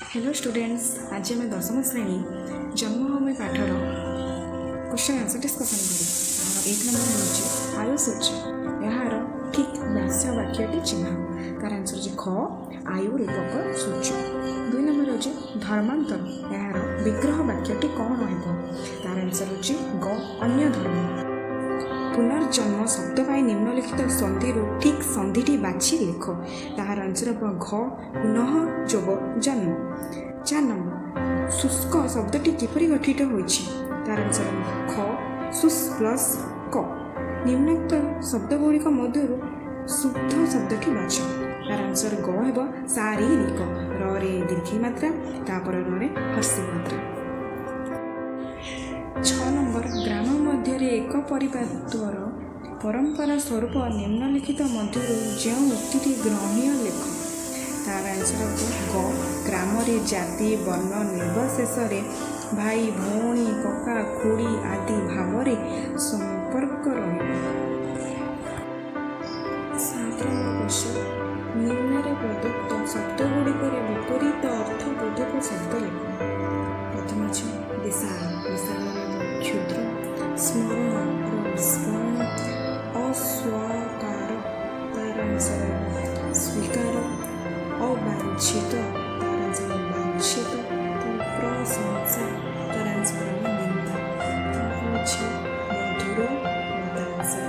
Hello students, आज आम दशम श्रेणी जन्मभूमि पाठर क्वेश्चन आंसर डिस्कसन करें। एक नंबर हूँ आयु सूच यार ठीक व्यास वाक्यटी चिन्ह तार आंसर हो ख आयु रूपक सूच। दुई नंबर हूँ धर्मांतर यार विग्रह वाक्यटी कौन तार आंसर हो ग अन्य धर्म। पुनर्जन्म शब्द पाई निम्नलिखित संधि ठीक संधिटी बाछि लिख तार आंसर हम घ पुनः जोग जन्म। 4 नंबर शुष्क शब्दटी किपरि गठित होइछि तार आंसर ख शुष् प्लस क। निम्नलिखित शब्दगुड़िक मध्यरु शुद्ध शब्दटी बाछ तार आंसर ग हेब शारीरिक र रे दीर्घी मात्रा तापर र रे हर्षी मात्रा। 6 नंबर ग्राम मध्य एक परिवार परंपरा स्वरूप निम्नलिखित मध्य जो उक्ति ग्रहणीय लेख तार आंसर ग ग्राम जाति वर्ण निर्विशेष भाई भौणी कका खुड़ी आदि भाव संपर्क निम्न प्रदत्त शब्दगुड़िक विपरीत अर्थबोधक शब्द लेख। प्रथम विशाल विशाल क्षुद्र स्मरण स्मरण अस्वीकार तार आंसर स्वीकार अवांछित तार आंसर वांछित प्रशंसा तार आंसर निंदा मधुर तार आंसर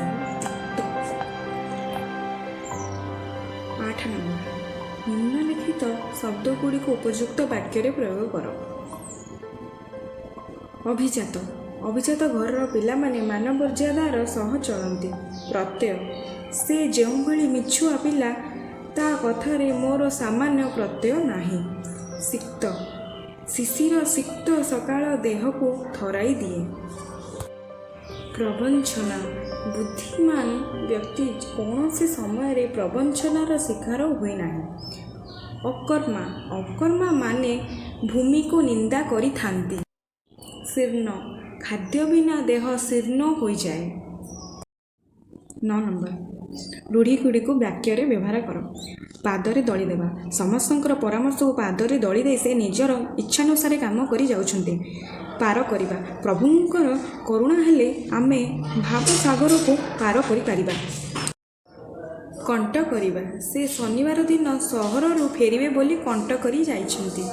8 नंबर निम्नलिखित शब्दगुड़िक उपयुक्त वाक्य प्रयोग कर। अभिजात अभिजात घर पिलामाने मान मर्यादार सह चलती। प्रत्यय से जो भली मिछुआ पिला ता कथारे मोर सामान्य प्रत्यय नाही। सिक्त शिशिर सिक्त सकाळ देह को थराई दिए। प्रवंचना बुद्धिमान व्यक्ति कौन से समय प्रवंचनार शिकार हुए नाही। अकर्मा अकर्मा माने भूमि को निंदा करी थांती। शीर्ण खाद्य बिना देह शीर्ण हो जाए। 9 नंबर रूढ़ी को वाक्य व्यवहार कर। पादरे दली देवा समस्तंकर परामर्श को पादरे दली दे से निजर इच्छानुसार काम करी जाउछन्ते। पार करिबा प्रभुंकर करुणा हेले आमे भाव सागर को पार करि पारिबा। कंट करिबा से शनिवार दिन सहरु फेरिबे बोली कंट करी जाइछन्ते।